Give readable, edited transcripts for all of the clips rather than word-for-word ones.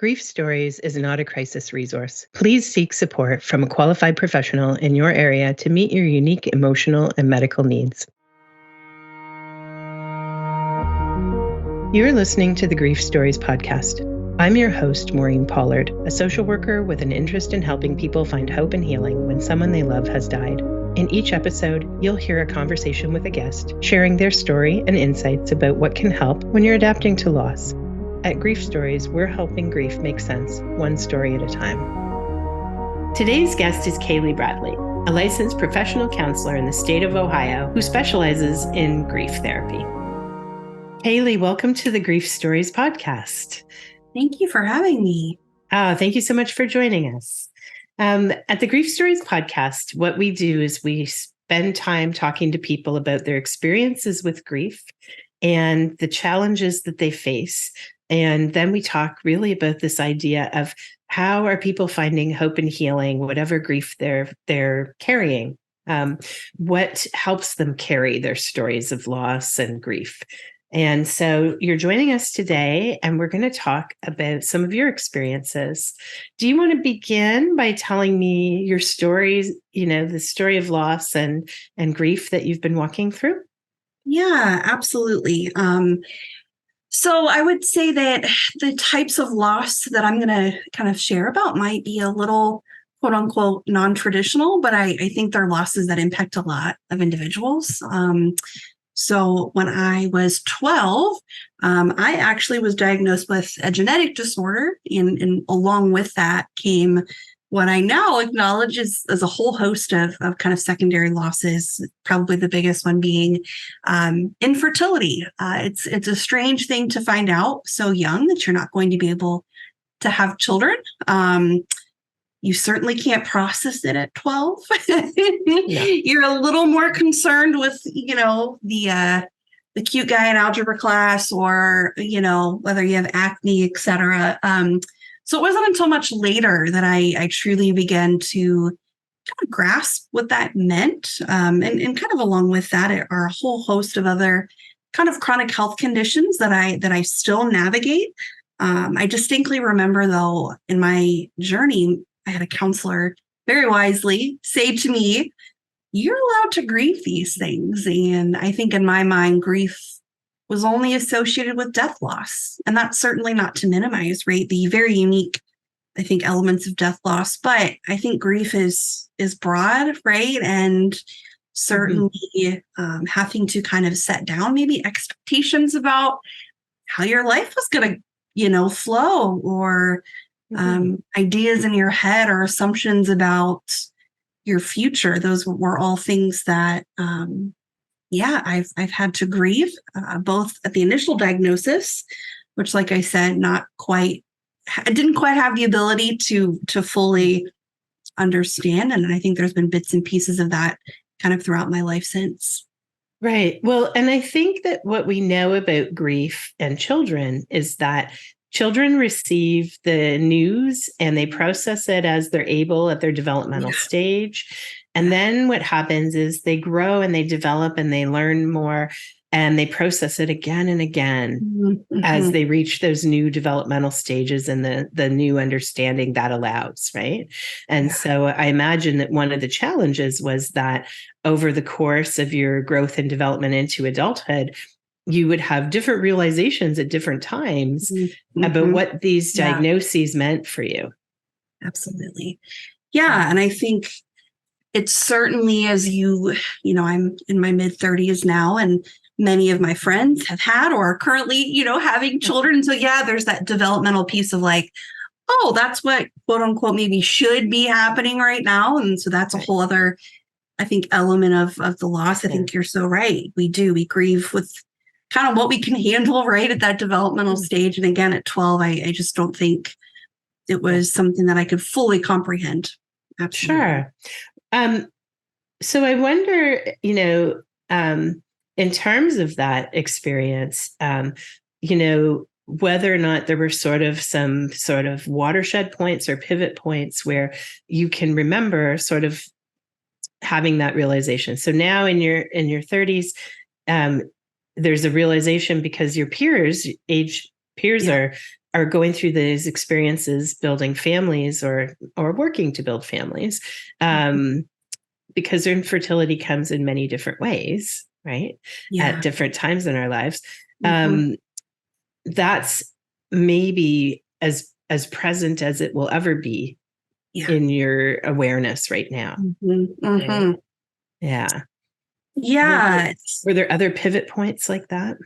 Grief Stories is not a crisis resource. Please seek support from a qualified professional in your area to meet your unique emotional and medical needs. You're listening to the Grief Stories podcast. I'm your host, Maureen Pollard, a social worker with an interest in helping people find hope and healing when someone they love has died. In each episode, you'll hear a conversation with a guest, sharing their story and insights about what can help when you're adapting to loss. At Grief Stories, we're helping grief make sense, one story at a time. Today's guest is Kailey Bradley, a licensed professional counselor in the state of Ohio who specializes in grief therapy. Kailey, welcome to the Grief Stories podcast. Thank you for having me. Oh, thank you so much for joining us. At the Grief Stories podcast, what we do is we spend time talking to people about their experiences with grief and the challenges that they face. And then we talk really about this idea of how are people finding hope and healing, whatever grief they're carrying. What helps them carry their stories of loss and grief? And so you're joining us today, and we're going to talk about some of your experiences. Do you want to begin by telling me your stories, the story of loss and grief that you've been walking through? Yeah, absolutely. So I would say that the types of loss that I'm going to kind of share about might be a little, quote unquote, non-traditional, but I think they're losses that impact a lot of individuals. So when I was 12, I actually was diagnosed with a genetic disorder, and along with that came what I now acknowledge is a whole host of kind of secondary losses, probably the biggest one being infertility. It's a strange thing to find out so young that you're not going to be able to have children. You certainly can't process it at 12. Yeah. You're a little more concerned with, the cute guy in algebra class or, whether you have acne, et cetera. So it wasn't until much later that I truly began to kind of grasp what that meant. And kind of along with that are a whole host of other kind of chronic health conditions that I still navigate. I distinctly remember, though, in my journey, I had a counselor very wisely say to me, "You're allowed to grieve these things." And I think in my mind, grief was only associated with death loss. And that's certainly not to minimize, right, the very unique, I think, elements of death loss. But I think grief is broad, right? And certainly having to kind of set down maybe expectations about how your life was going to, flow, or ideas in your head or assumptions about your future. Those were all things that I've had to grieve, both at the initial diagnosis, which, like I said, I didn't quite have the ability to fully understand. And I think there's been bits and pieces of that kind of throughout my life since. Right. Well, and I think that what we know about grief and children is that children receive the news and they process it as they're able at their developmental stage. And then what happens is they grow and they develop and they learn more and they process it again and again as they reach those new developmental stages and the new understanding that allows, right? And so I imagine that one of the challenges was that over the course of your growth and development into adulthood, you would have different realizations at different times about what these diagnoses meant for you. Absolutely. Yeah. And I think it's certainly, as I'm in my mid 30s now, and many of my friends have had or are currently, having children. So there's that developmental piece of like, oh, that's what quote unquote maybe should be happening right now. And so that's a whole other, I think, element of the loss. I think you're so right. We grieve with kind of what we can handle right at that developmental stage. And again, at 12, I just don't think it was something that I could fully comprehend. Absolutely. Sure. So I wonder, in terms of that experience, whether or not there were some sort of watershed points or pivot points where you can remember sort of having that realization. So now in your 30s, there's a realization because your peers are going through these experiences, building families or working to build families, because infertility comes in many different ways, right? At different times in our lives. That's maybe as present as it will ever be in your awareness right now. Right? Yeah. Yeah. Were there other pivot points like that?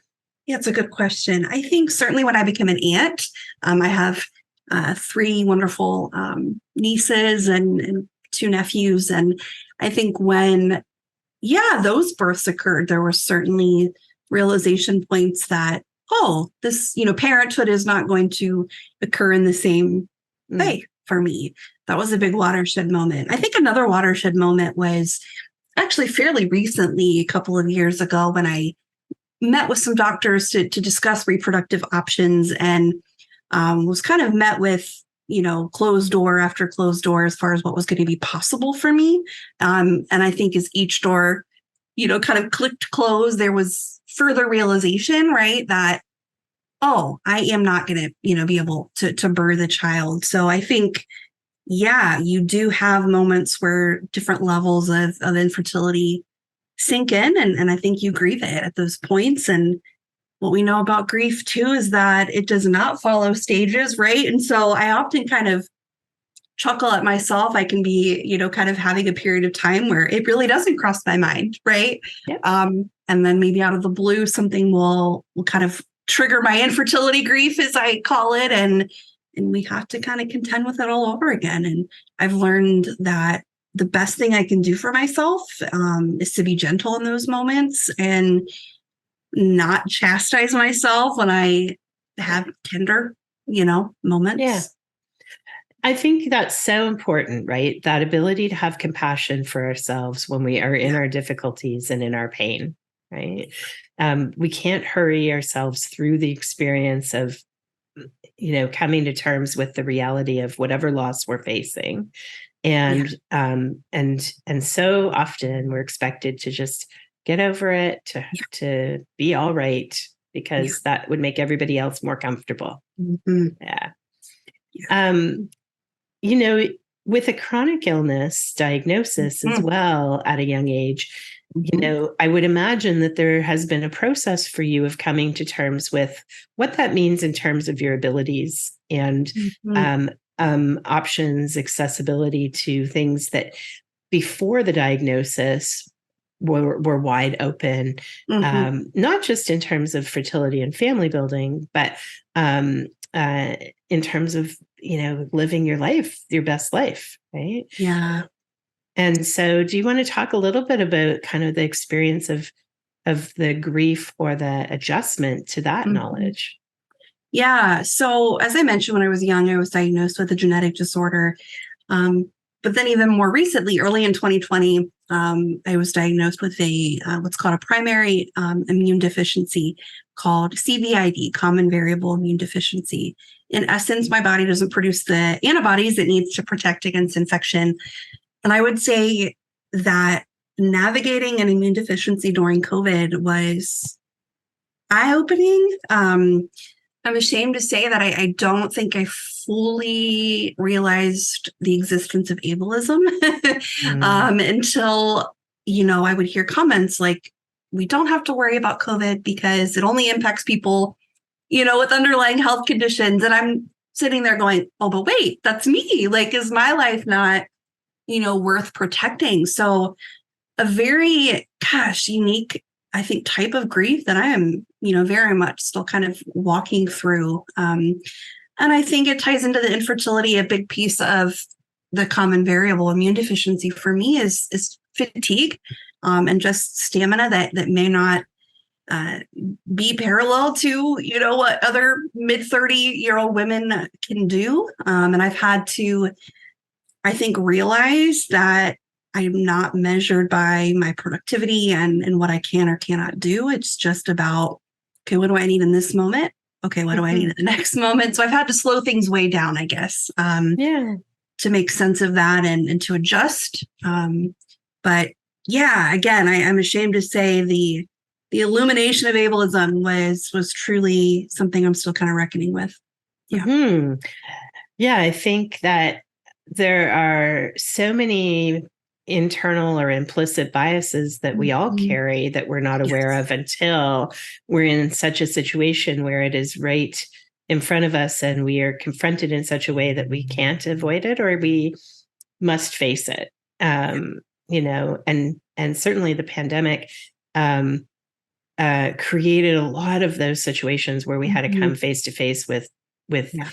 Yeah, it's a good question. I think certainly when I became an aunt, I have 3 wonderful nieces and 2 nephews. And I think when, those births occurred, there were certainly realization points that, oh, this, parenthood is not going to occur in the same way for me. That was a big watershed moment. I think another watershed moment was actually fairly recently, a couple of years ago, when I met with some doctors to discuss reproductive options, and was kind of met with, closed door after closed door as far as what was going to be possible for me. And I think as each door, kind of clicked close, there was further realization, right, that, oh, I am not going to, be able to birth a child. So I think, you do have moments where different levels of infertility sink in, and I think you grieve it at those points. And what we know about grief too is that it does not follow stages, right? And so I often kind of chuckle at myself. I can be, kind of having a period of time where it really doesn't cross my mind, right? Yep. And then maybe out of the blue, something will kind of trigger my infertility grief, as I call it, and we have to kind of contend with it all over again. And I've learned that the best thing I can do for myself is to be gentle in those moments and not chastise myself when I have tender, moments. Yeah. I think that's so important, right? That ability to have compassion for ourselves when we are in our difficulties and in our pain, right? We can't hurry ourselves through the experience of, coming to terms with the reality of whatever loss we're facing. And so often we're expected to just get over it, to be all right, because that would make everybody else more comfortable. With a chronic illness diagnosis as well at a young age, I would imagine that there has been a process for you of coming to terms with what that means in terms of your abilities and options, accessibility to things that before the diagnosis were wide open, not just in terms of fertility and family building, but in terms of, living your life, your best life, right? Yeah. And so do you want to talk a little bit about kind of the experience of the grief or the adjustment to that knowledge? Yeah. So as I mentioned, when I was young, I was diagnosed with a genetic disorder. But then even more recently, early in 2020, I was diagnosed with a what's called a primary immune deficiency called CVID, common variable immune deficiency. In essence, my body doesn't produce the antibodies it needs to protect against infection. And I would say that navigating an immune deficiency during COVID was eye-opening. I'm ashamed to say that I don't think I fully realized the existence of ableism until, I would hear comments like, we don't have to worry about COVID because it only impacts people, with underlying health conditions. And I'm sitting there going, oh, but wait, that's me. Like, is my life not, worth protecting? So a very, unique, I think, type of grief that I am, very much still kind of walking through. And I think it ties into the infertility. A big piece of the common variable immune deficiency for me is fatigue, and just stamina that may not be parallel to, what other mid-30-year-old women can do. And I've had to, I think, realize that I am not measured by my productivity and what I can or cannot do. It's just about, okay, what do I need in this moment? Okay, what do I need in the next moment? So I've had to slow things way down, I guess, to make sense of that and to adjust. But again, I'm ashamed to say the illumination of ableism was truly something I'm still kind of reckoning with. Yeah. Yeah, I think that there are so many internal or implicit biases that we all Mhm. carry that we're not aware Yes. of until we're in such a situation where it is right in front of us and we are confronted in such a way that we can't avoid it or we must face it. And certainly the pandemic um, created a lot of those situations where we had to come Mhm. face to face with Yeah.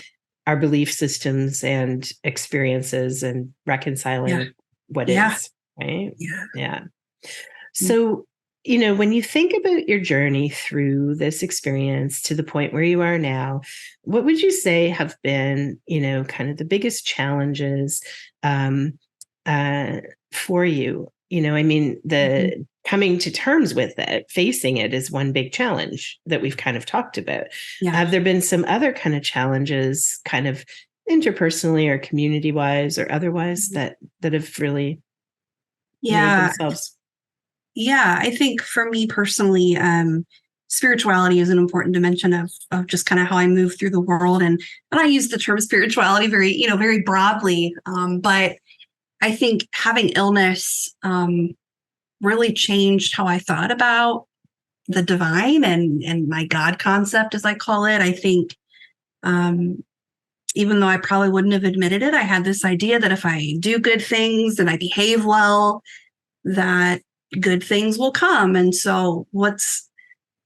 our belief systems and experiences and Yeah. reconciling what Yeah. is, right? Yeah. Yeah. Mm. So, when you think about your journey through this experience to the point where you are now, what would you say have been, kind of the biggest challenges um, uh, for you? I mean, Mhm. the coming to terms with it, facing it is one big challenge that we've kind of talked about. Yeah. Have there been some other kind of challenges, kind of interpersonally or community wise or otherwise, Mhm. that have really made Yeah. themselves? Yeah. I think for me personally, spirituality is an important dimension of just kind of how I move through the world. And I use the term spirituality very, very broadly. But I think having illness really changed how I thought about the divine and my God concept, as I call it. I think um, even though I probably wouldn't have admitted it, I had this idea that if I do good things and I behave well, that good things will come. And so what's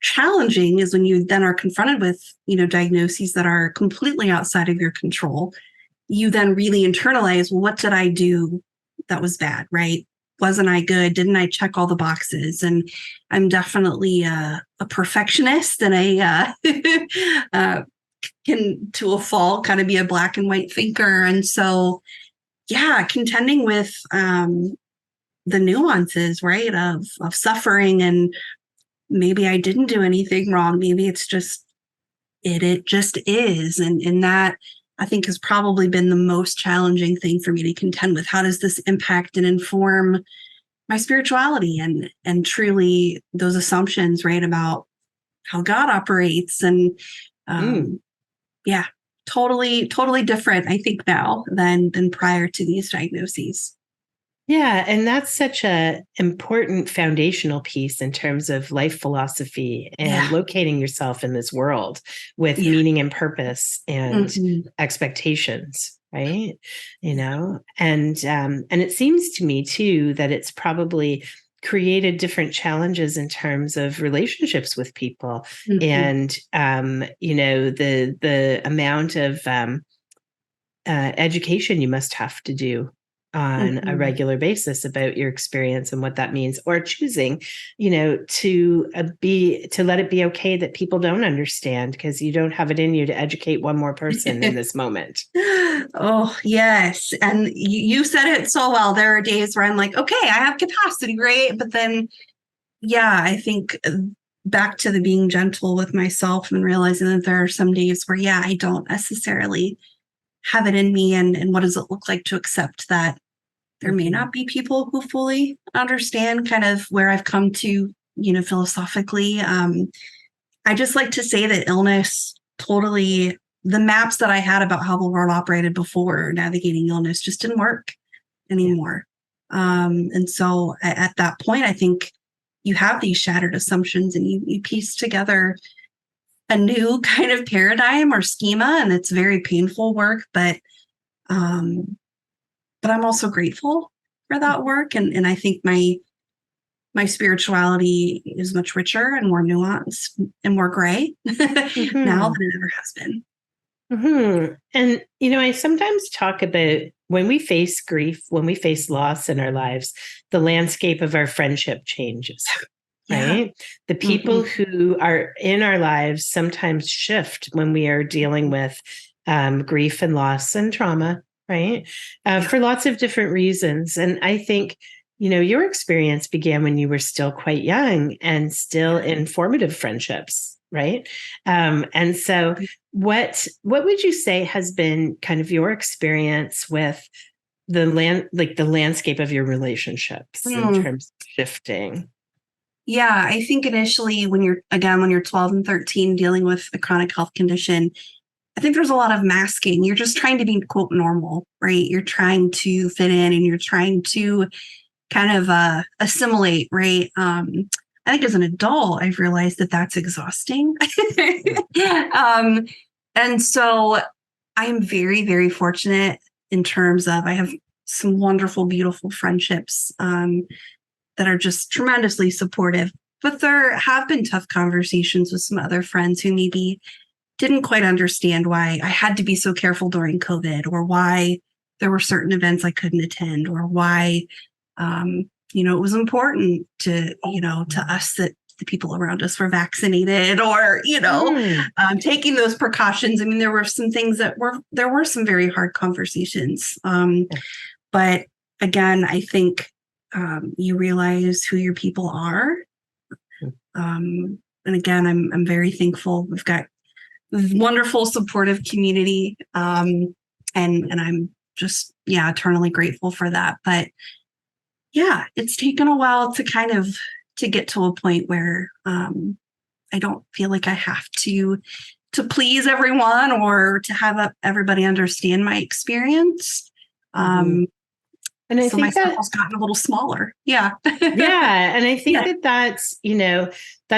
challenging is when you then are confronted with, diagnoses that are completely outside of your control, you then really internalize, well, what did I do that was bad, right? Wasn't I good? Didn't I check all the boxes? And I'm definitely a perfectionist and uh, can, to a fault, kind of be a black and white thinker. And so, yeah, contending with the nuances, right, of suffering, and maybe I didn't do anything wrong. Maybe it's just it just is, and that I think has probably been the most challenging thing for me to contend with. How does this impact and inform my spirituality and truly those assumptions, right, about how God operates? And Mm. um, yeah, totally different, I think, now than prior to these diagnoses. Yeah, and that's such a important foundational piece in terms of life philosophy and Yeah. locating yourself in this world with Yeah. meaning and purpose and Mhm. expectations, right? Yeah. And it seems to me too that it's probably created different challenges in terms of relationships with people Mhm. and the amount of education you must have to do on a Mhm. regular basis about your experience and what that means, or choosing, to let it be okay that people don't understand because you don't have it in you to educate one more person in this moment. Oh, yes. And you said it so well. There are days where I'm like, okay, I have capacity, right? But then, yeah, I think back to the being gentle with myself and realizing that there are some days where, yeah, I don't necessarily have it in me. And what does it look like to accept that there may Mhm. not be people who fully understand kind of where I've come to, philosophically. I just like to say that illness totally, the maps that I had about how the world operated before navigating illness just didn't work Yeah. anymore. And so at that point, I think you have these shattered assumptions and you piece together a new kind of paradigm or schema, and it's very painful work, um, but I'm also grateful for that work. And I think my spirituality is much richer and more nuanced and more gray now Mhm. than it ever has been. And, I sometimes talk about when we face grief, when we face loss in our lives, the landscape of our friendship changes, Yeah. right? The people Mhm. who are in our lives sometimes shift when we are dealing with grief and loss and trauma, right? Yeah. For lots of different reasons. And I think, your experience began when you were still quite young and still in formative friendships, right? And so, what would you say has been kind of your experience with the landscape of your relationships in Mm. terms of shifting? Yeah, I think initially when you're 12 and 13 dealing with a chronic health condition, I think there's a lot of masking. You're just trying to be, quote, normal, right? You're trying to fit in and you're trying to kind of assimilate, right? I think as an adult, I've realized that that's exhausting. And so I am very, very fortunate in terms of I have some wonderful, beautiful friendships that are just tremendously supportive. But there have been tough conversations with some other friends who maybe didn't quite understand why I had to be so careful during COVID, or why there were certain events I couldn't attend, or why, it was important to us that the people around us were vaccinated, or, taking those precautions. I mean, there were some things there were some very hard conversations. But again, I think you realize who your people are. And again, I'm very thankful. We've got this wonderful, supportive community. And I'm just, eternally grateful for that. But yeah, it's taken a while to get to a point where I don't feel like I have to please everyone or to have everybody understand my experience. And I so think my circle's gotten a little smaller. Yeah. Yeah. And I think that's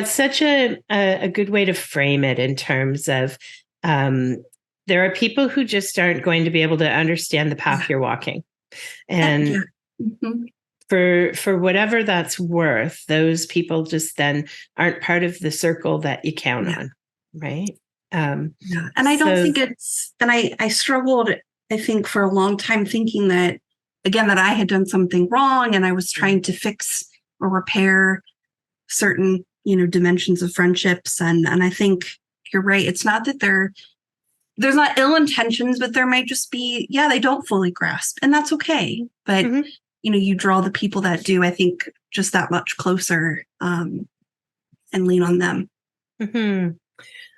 such a good way to frame it in terms of there are people who just aren't going to be able to understand the path you're walking. And for whatever that's worth, those people just then aren't part of the circle that you count on. Right. And I don't think I struggled, I think, for a long time thinking that, again, that I had done something wrong and I was trying to fix or repair certain, dimensions of friendships. And I think you're right. It's not that there's not ill intentions, but there might just be, they don't fully grasp, and that's okay. But, you draw the people that do, I think, just that much closer and lean on them.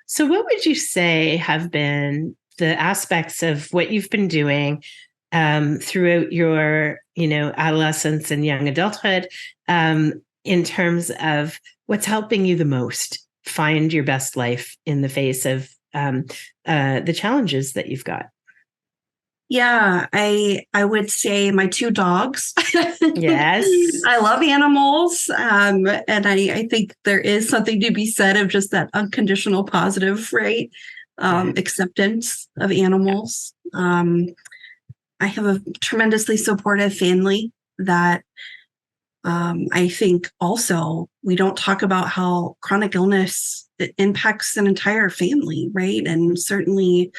So what would you say have been the aspects of what you've been doing throughout your, adolescence and young adulthood, in terms of what's helping you the most find your best life in the face of the challenges that you've got? Yeah, I would say my 2 dogs. Yes. I love animals. And I think there is something to be said of just that unconditional positive, right? Acceptance of animals. I have a tremendously supportive family that I think also we don't talk about how chronic illness impacts an entire family, right? And certainly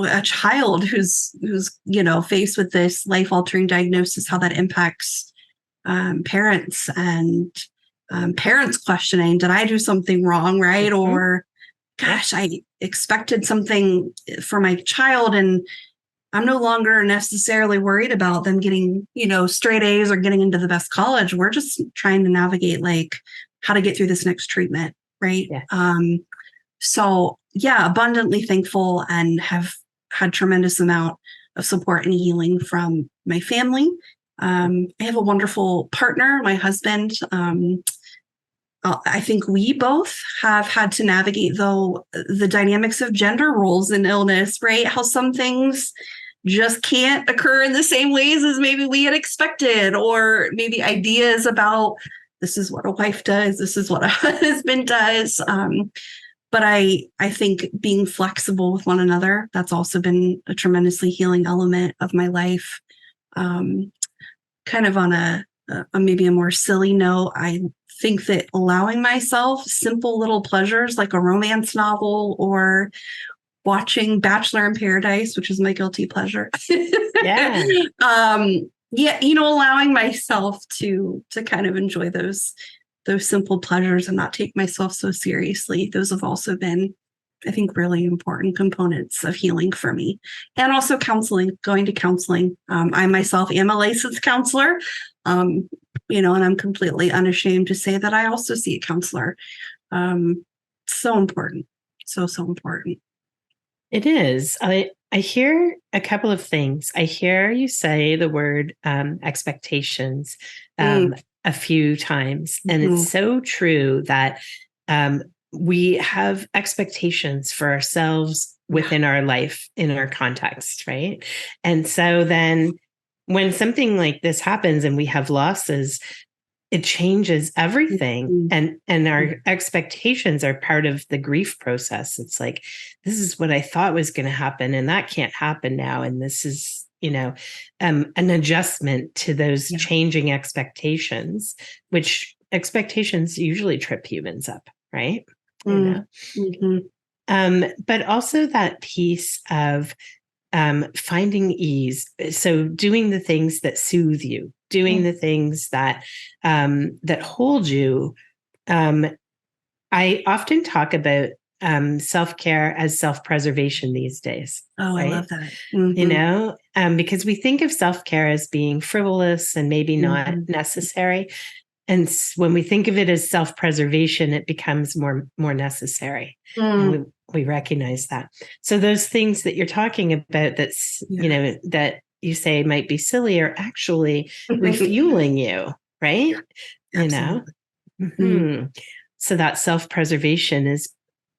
a child who's faced with this life-altering diagnosis, how that impacts parents, and parents questioning, did I do something wrong, right? Or, gosh, I expected something for my child and I'm no longer necessarily worried about them getting, straight A's or getting into the best college. We're just trying to navigate how to get through this next treatment, right? So abundantly thankful and have had tremendous amount of support and healing from my family. I have a wonderful partner, my husband. I think we both have had to navigate, though, the dynamics of gender roles in illness, right? How some things just can't occur in the same ways as maybe we had expected, or maybe ideas about this is what a wife does, this is what a husband does. But I think being flexible with one another, that's also been a tremendously healing element of my life. Kind of on a maybe a more silly note, I think that allowing myself simple little pleasures like a romance novel or watching Bachelor in Paradise, which is my guilty pleasure. Allowing myself to kind of enjoy those simple pleasures and not take myself so seriously. Those have also been, I think, really important components of healing for me. And also counseling, going to counseling. I myself am a licensed counselor, and I'm completely unashamed to say that I also see a counselor. So important. So important. It is. I hear a couple of things. I hear you say the word expectations a few times. And it's so true that we have expectations for ourselves within our life, in our context, right? And so then when something like this happens and we have losses, it changes everything. And our expectations are part of the grief process. It's like, this is what I thought was going to happen, and that can't happen now. And this is, an adjustment to those changing expectations, which expectations usually trip humans up, right? But also that piece of finding ease. So doing the things that soothe you, doing the things that hold you. I often talk about self-care as self-preservation these days. Oh, right? I love that. Because we think of self-care as being frivolous and maybe not necessary. And when we think of it as self-preservation, it becomes more necessary. And we recognize that. So those things that you're talking about, that's, that you say might be silly, are actually refueling you, right? Absolutely. So that self-preservation is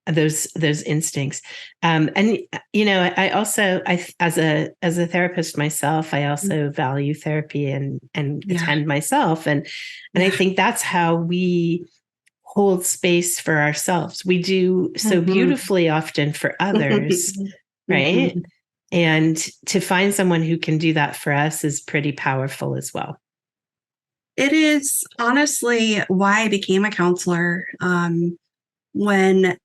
those instincts. And I also, as a therapist myself, I also value therapy and attend myself. And I think that's how we hold space for ourselves. We do so beautifully often for others, right? And to find someone who can do that for us is pretty powerful as well. It is honestly why I became a counselor. When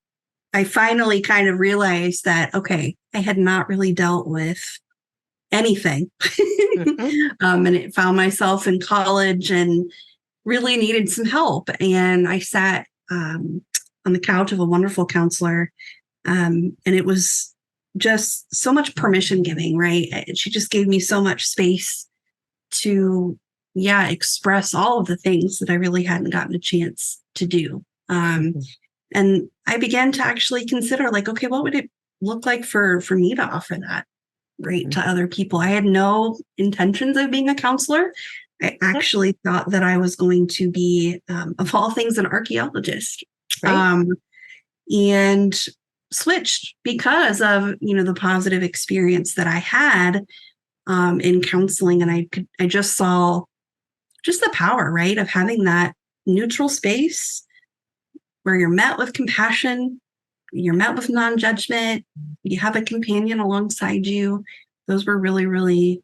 I finally kind of realized that, okay, I had not really dealt with anything. And it found myself in college and really needed some help. And I sat on the couch of a wonderful counselor. And it was just so much permission giving, right? She just gave me so much space to, express all of the things that I really hadn't gotten a chance to do. And I began to actually consider, like, okay, what would it look like for me to offer that, right, to other people? I had no intentions of being a counselor. I actually thought that I was going to be, of all things, an archaeologist, and switched because of, the positive experience that I had in counseling. And I just saw just the power, right, of having that neutral space where you're met with compassion, you're met with non-judgment, you have a companion alongside you. Those were really, really,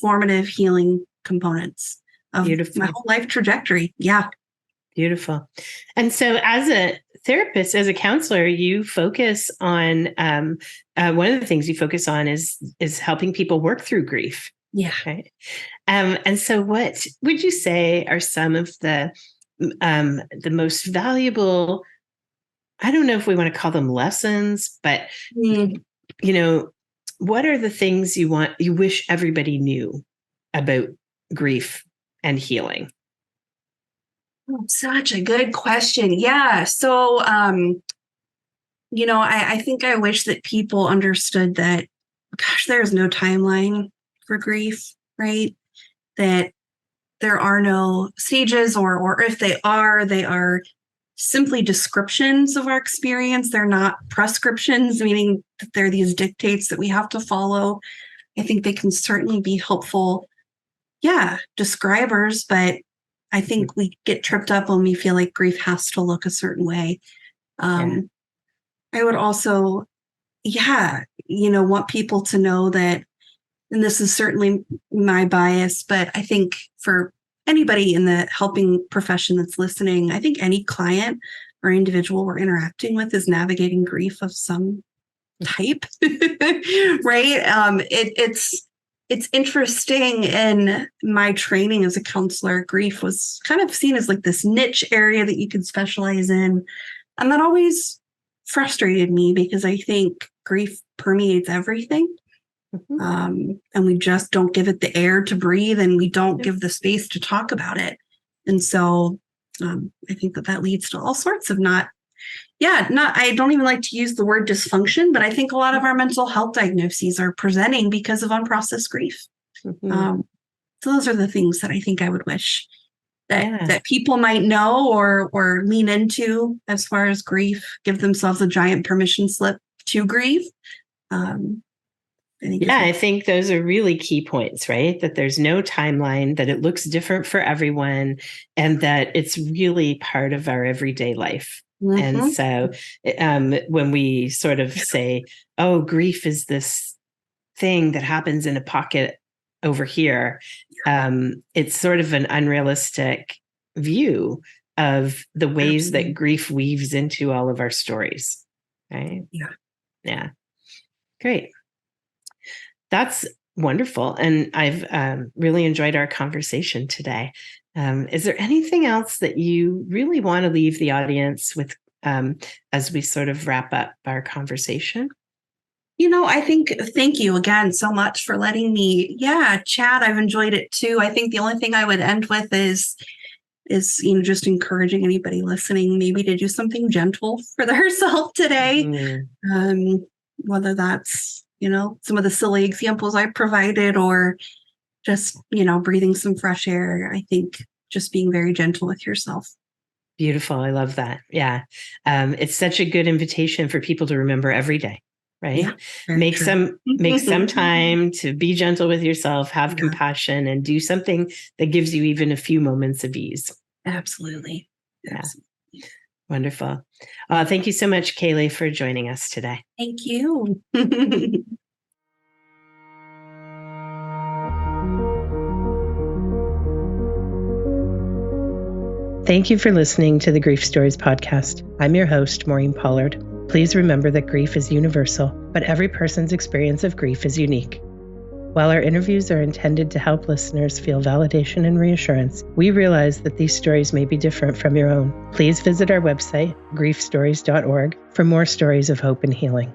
formative healing components of my whole life trajectory. Yeah. Beautiful. And so as a therapist, as a counselor, you focus on, one of the things you focus on is helping people work through grief. Yeah. Right. And so what would you say are some of the most valuable, I don't know if we want to call them lessons, but, what are the things you wish everybody knew about grief and healing? Such a good question. Yeah. So, I think I wish that people understood that, there's no timeline for grief, right? That there are no stages, or if they are simply descriptions of our experience. They're not prescriptions, meaning that they're these dictates that we have to follow. I think they can certainly be helpful, describers, but I think we get tripped up when we feel like grief has to look a certain way. I would also, want people to know that, and this is certainly my bias, but I think for anybody in the helping profession that's listening, I think any client or individual we're interacting with is navigating grief of some type, right? It's interesting. In my training as a counselor, grief was kind of seen as like this niche area that you could specialize in. And that always frustrated me because I think grief permeates everything. And we just don't give it the air to breathe, and we don't give the space to talk about it. And so I think that leads to all sorts of I don't even like to use the word dysfunction, but I think a lot of our mental health diagnoses are presenting because of unprocessed grief. So those are the things that I think I would wish that people might know or lean into as far as grief, give themselves a giant permission slip to grieve. I think those are really key points, right? That there's no timeline, that it looks different for everyone, and that it's really part of our everyday life. Mm-hmm. And so when we sort of say, oh, grief is this thing that happens in a pocket over here, it's sort of an unrealistic view of the ways that grief weaves into all of our stories, right? Yeah. Great. That's wonderful. And I've really enjoyed our conversation today. Is there anything else that you really want to leave the audience with as we sort of wrap up our conversation? I think, thank you again so much for letting me, chat. I've enjoyed it too. I think the only thing I would end with is just encouraging anybody listening maybe to do something gentle for themselves today. Mm-hmm. Whether that's, some of the silly examples I provided, or just, breathing some fresh air. I think just being very gentle with yourself. Beautiful. I love that. Yeah. It's such a good invitation for people to remember every day, right? Yeah, make some time to be gentle with yourself, have compassion, and do something that gives you even a few moments of ease. Absolutely. Yeah. Wonderful. Thank you so much, Kailey, for joining us today. Thank you. Thank you for listening to the Grief Stories podcast. I'm your host, Maureen Pollard. Please remember that grief is universal, but every person's experience of grief is unique. While our interviews are intended to help listeners feel validation and reassurance, we realize that these stories may be different from your own. Please visit our website, griefstories.org, for more stories of hope and healing.